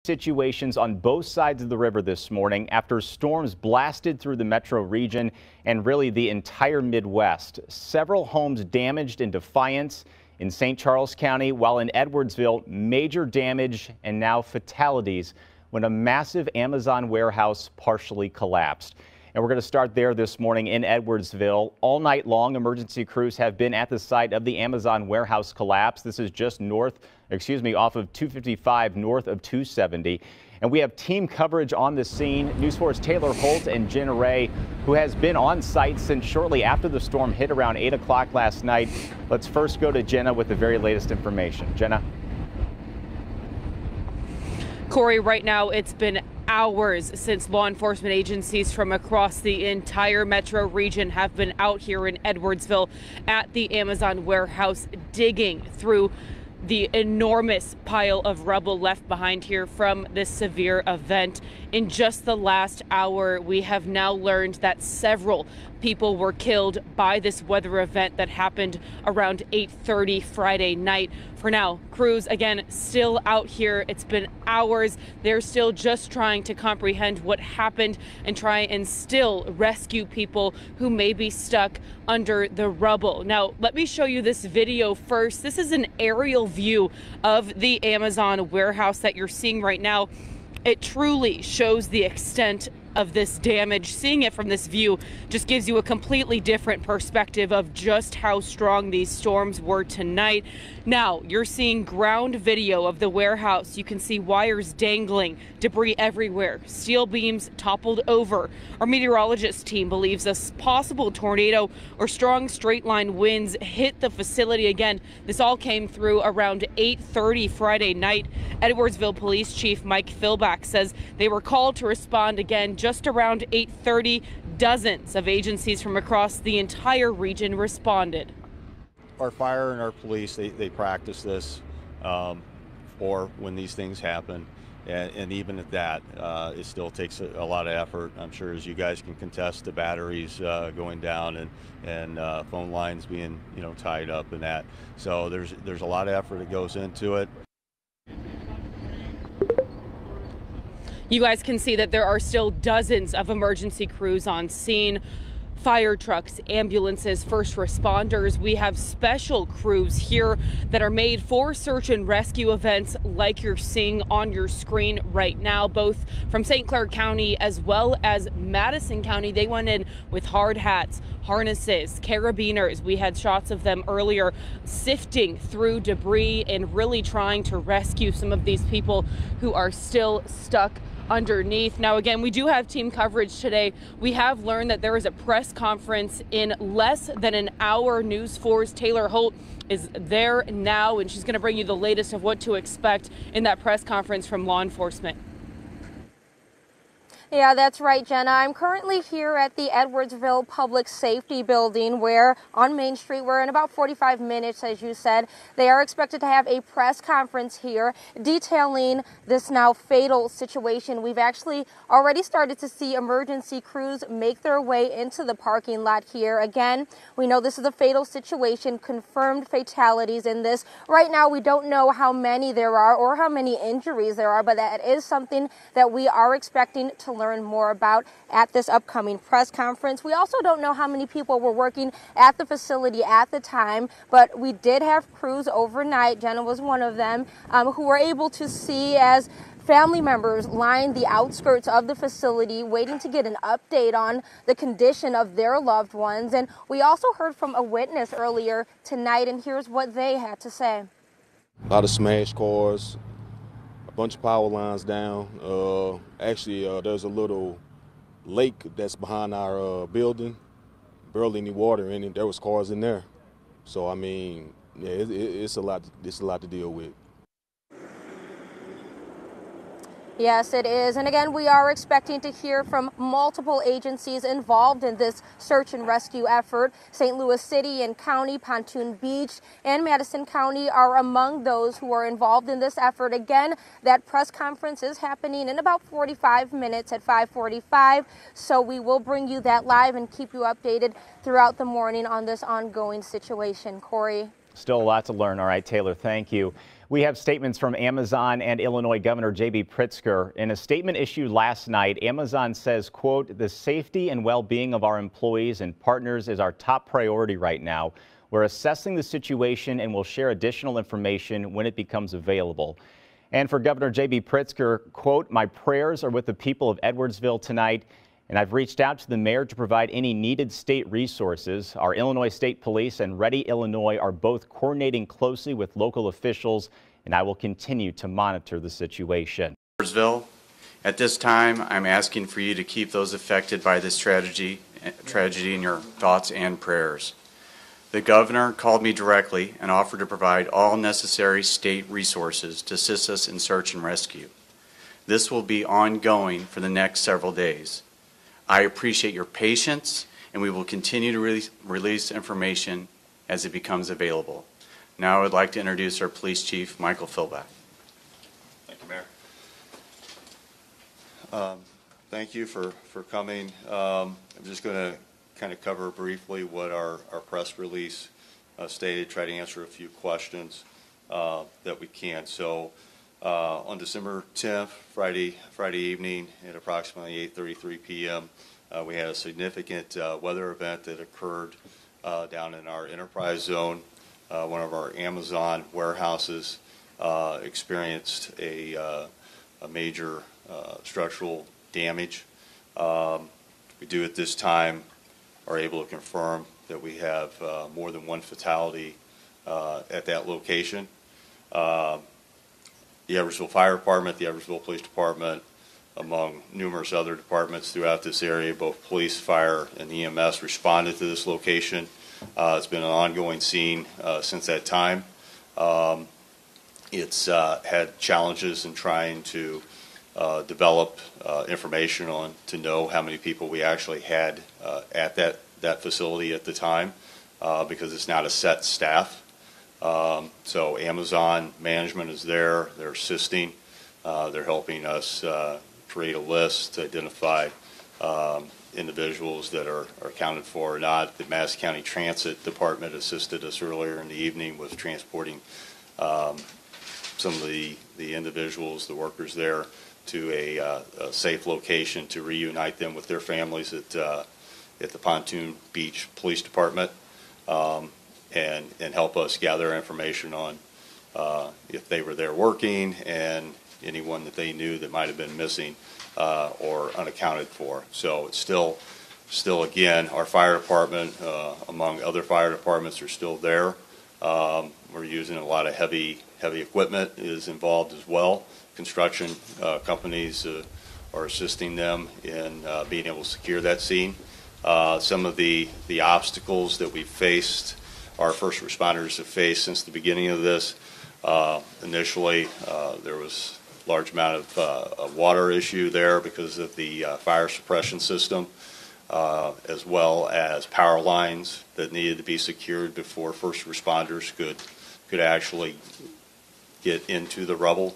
Situations on both sides of the river this morning after storms blasted through the metro region and really the entire Midwest. Several homes damaged in Defiance in St. Charles County, while in Edwardsville, major damage and now fatalities when a massive Amazon warehouse partially collapsed. And we're going to start there this morning in Edwardsville. All night long, emergency crews have been at the site of the Amazon warehouse collapse. This is just off of 255 north of 270. And we have team coverage on the scene. News 4's Taylor Holt and Jenna Ray, who has been on site since shortly after the storm hit around 8 o'clock last night. Let's first go to Jenna with the very latest information. Jenna. Corey, right now it's been hours since law enforcement agencies from across the entire metro region have been out here in Edwardsville at the Amazon warehouse digging through the enormous pile of rubble left behind here from this severe event. In just the last hour, we have now learned that several people were killed by this weather event that happened around 8:30 Friday night. For now, crews, again, still out here. It's been hours. They're still just trying to comprehend what happened and try and still rescue people who may be stuck under the rubble. Now, let me show you this video first. This is an aerial view of the Amazon warehouse that you're seeing right now. It truly shows the extent of this damage. Seeing it from this view just gives you a completely different perspective of just how strong these storms were tonight. Now you're seeing ground video of the warehouse. You can see wires dangling, debris everywhere, steel beams toppled over. Our meteorologist team believes a possible tornado or strong straight line winds hit the facility again. This all came through around 8:30 Friday night. Edwardsville Police Chief Mike Philback says they were called to respond again just around 8:30. Dozens of agencies from across the entire region responded. Our fire and our police, they practice this for when these things happen. And even at that, it still takes a lot of effort. I'm sure, as you guys can contest, the batteries going down and phone lines being tied up and that. So there's a lot of effort that goes into it. You guys can see that there are still dozens of emergency crews on scene. Fire trucks, ambulances, first responders. We have special crews here that are made for search and rescue events like you're seeing on your screen right now, both from St. Clair County as well as Madison County. They went in with hard hats, harnesses, carabiners. We had shots of them earlier sifting through debris and really trying to rescue some of these people who are still stuck underneath. Now, again, we do have team coverage today. We have learned that there is a press conference in less than an hour. News 4's Taylor Holt is there now, and she's going to bring you the latest of what to expect in that press conference from law enforcement. Yeah, that's right, Jenna. I'm currently here at the Edwardsville Public Safety Building, where on Main Street, where in about 45 minutes, as you said, they are expected to have a press conference here detailing this now fatal situation. We've actually already started to see emergency crews make their way into the parking lot here. Again, we know this is a fatal situation, confirmed fatalities in this. Right now, we don't know how many there are or how many injuries there are, but that is something that we are expecting to learn more about at this upcoming press conference. We also don't know how many people were working at the facility at the time, but we did have crews overnight. Jenna was one of them, who were able to see as family members lined the outskirts of the facility waiting to get an update on the condition of their loved ones. And we also heard from a witness earlier tonight, and here's what they had to say. A lot of smashed cars, bunch of power lines down. Actually, there's a little lake that's behind our building. Barely any water in it. There was cars in there. So I mean, yeah, it's a lot. It's a lot to deal with. Yes, it is. And again, we are expecting to hear from multiple agencies involved in this search and rescue effort. St. Louis City and County, Pontoon Beach, and Madison County are among those who are involved in this effort. Again, that press conference is happening in about 45 minutes at 5:45. So we will bring you that live and keep you updated throughout the morning on this ongoing situation. Corey. Still a lot to learn. All right, Taylor, thank you. We have statements from Amazon and Illinois Governor J.B. Pritzker. In a statement issued last night, Amazon says, quote, "The safety and well-being of our employees and partners is our top priority right now. We're assessing the situation and will share additional information when it becomes available." And for Governor J.B. Pritzker, quote, "My prayers are with the people of Edwardsville tonight, and I've reached out to the mayor to provide any needed state resources. Our Illinois State Police and Ready Illinois are both coordinating closely with local officials, and I will continue to monitor the situation." Edwardsville, at this time, I'm asking for you to keep those affected by this tragedy in your thoughts and prayers. The governor called me directly and offered to provide all necessary state resources to assist us in search and rescue. This will be ongoing for the next several days. I appreciate your patience, and we will continue to release information as it becomes available. Now I would like to introduce our Police Chief, Michael Philback. Thank you, Mayor. Thank you for coming. I'm just going to kind of cover briefly what our press release stated, try to answer a few questions that we can. So on December 10th, Friday evening at approximately 8:33 p.m., we had a significant weather event that occurred down in our enterprise zone. One of our Amazon warehouses experienced a major structural damage. We do at this time are able to confirm that we have more than one fatality at that location. The Edwardsville Fire Department, the Edwardsville Police Department, among numerous other departments throughout this area, both police, fire, and EMS responded to this location. It's been an ongoing scene since that time. It's had challenges in trying to develop information on to know how many people we actually had at that facility at the time because it's not a set staff. So Amazon management is there. They're assisting. They're helping us create a list to identify individuals that are accounted for or not. The Madison County Transit Department assisted us earlier in the evening with transporting some of the individuals, the workers there, to a safe location to reunite them with their families at the Pontoon Beach Police Department, and help us gather information on if they were there working and anyone that they knew that might have been missing or unaccounted for. So it's still again, our fire department, among other fire departments, are still there. We're using a lot of heavy equipment is involved as well. Construction companies are assisting them in being able to secure that scene. Some of the obstacles that we've faced, our first responders have faced since the beginning of this. Initially, there was a large amount of a water issue there because of the fire suppression system, as well as power lines that needed to be secured before first responders could actually get into the rubble.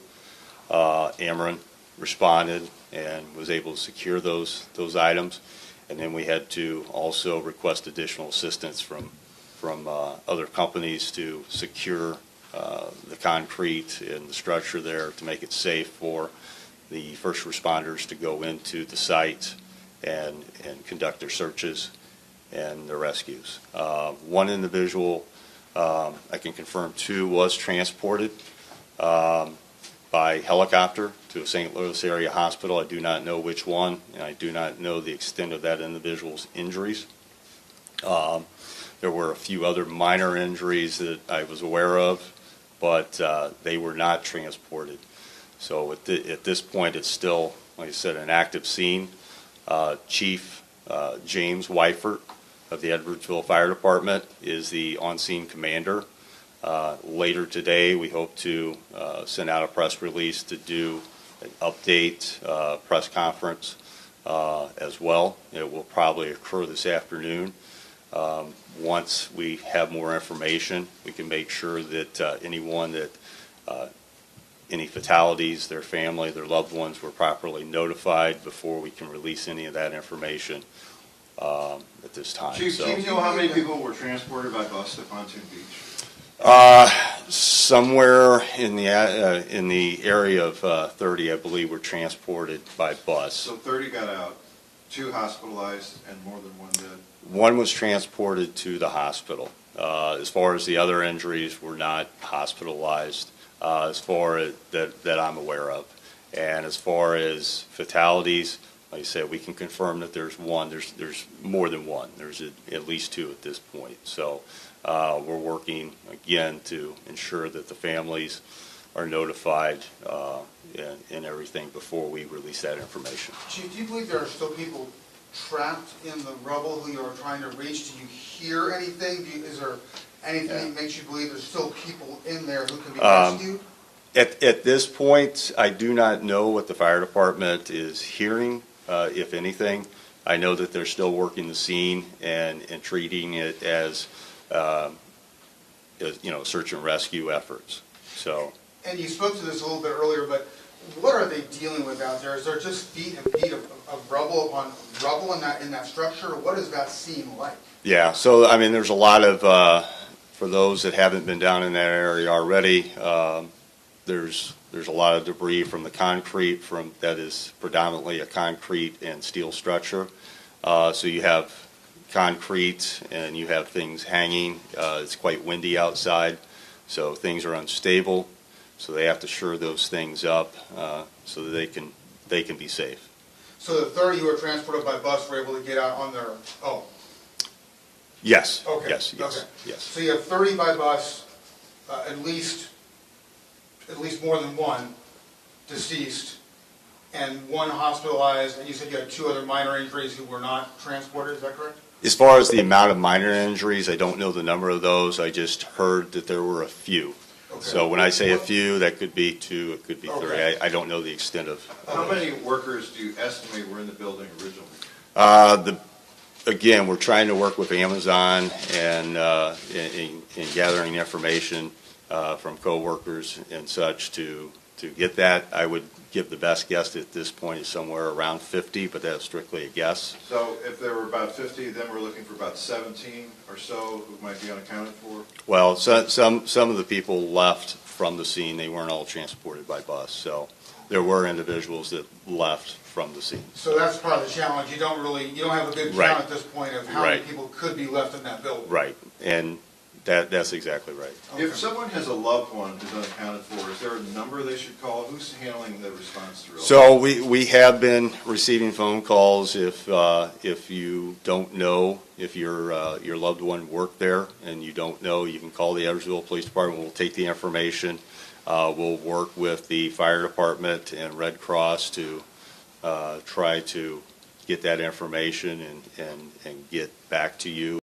Ameren responded and was able to secure those items, and then we had to also request additional assistance from other companies to secure the concrete and the structure there to make it safe for the first responders to go into the site and conduct their searches and their rescues. One individual, I can confirm two, was transported by helicopter to a St. Louis area hospital. I do not know which one, and I do not know the extent of that individual's injuries. There were a few other minor injuries that I was aware of, but they were not transported. So at this point, it's still, like I said, an active scene. Chief James Weifert of the Edwardsville Fire Department is the on-scene commander. Later today, we hope to send out a press release to do an update press conference as well. It will probably occur this afternoon. Once we have more information, we can make sure that anyone that any fatalities, their family, their loved ones were properly notified before we can release any of that information at this time. Chief, do you know how many people were transported by bus to Pontoon Beach? Somewhere in the area of 30, I believe, were transported by bus. So 30 got out, 2 hospitalized, and more than 1 dead. 1 was transported to the hospital. As far as the other injuries, were not hospitalized, as far as that I'm aware of. And as far as fatalities, like I said, we can confirm that there's 1. There's more than 1. There's at least 2 at this point. So we're working again to ensure that the families are notified and everything before we release that information. Chief, do you believe there are still people trapped in the rubble who you are trying to reach? Do you hear anything? Is there anything that makes you believe there's still people in there who can be rescued? At this point, I do not know what the fire department is hearing, if anything. I know that they're still working the scene and treating it as search and rescue efforts. So. And you spoke to this a little bit earlier, but what are they dealing with out there? Is there just feet and feet of rubble upon rubble in that structure? What does that seem like? Yeah, so I mean, there's a lot of for those that haven't been down in that area already. There's a lot of debris from the concrete that is predominantly a concrete and steel structure. So you have concrete and you have things hanging. It's quite windy outside, so things are unstable. So they have to shore those things up so that they can be safe. So the 30 who were transported by bus were able to get out on their own? Yes. Okay. Yes. Okay. Yes. So you have 30 by bus, at least more than 1 deceased, and 1 hospitalized, and you said you had 2 other minor injuries who were not transported. Is that correct? As far as the amount of minor injuries, I don't know the number of those. I just heard that there were a few. Okay. So when I say a few, that could be 2, it could be 3. Okay. I don't know the extent of. How many workers do you estimate were in the building originally? Again, we're trying to work with Amazon and in gathering information from coworkers and such to get that. I would give the best guess at this point is somewhere around 50, but that's strictly a guess. So if there were about 50, then we're looking for about 17 or so who might be unaccounted for? Well, some of the people left from the scene. They weren't all transported by bus, so there were individuals that left from the scene. So that's part of the challenge. You don't have a good count at this point of how many people could be left in that building. Right, and that's exactly right. Okay. If someone has a loved one who's unaccounted for, is there a number they should call? Who's handling the response to? So we have been receiving phone calls. If you don't know if your loved one worked there and you don't know, you can call the Edwardsville Police Department. We'll take the information. We'll work with the fire department and Red Cross to try to get that information and get back to you.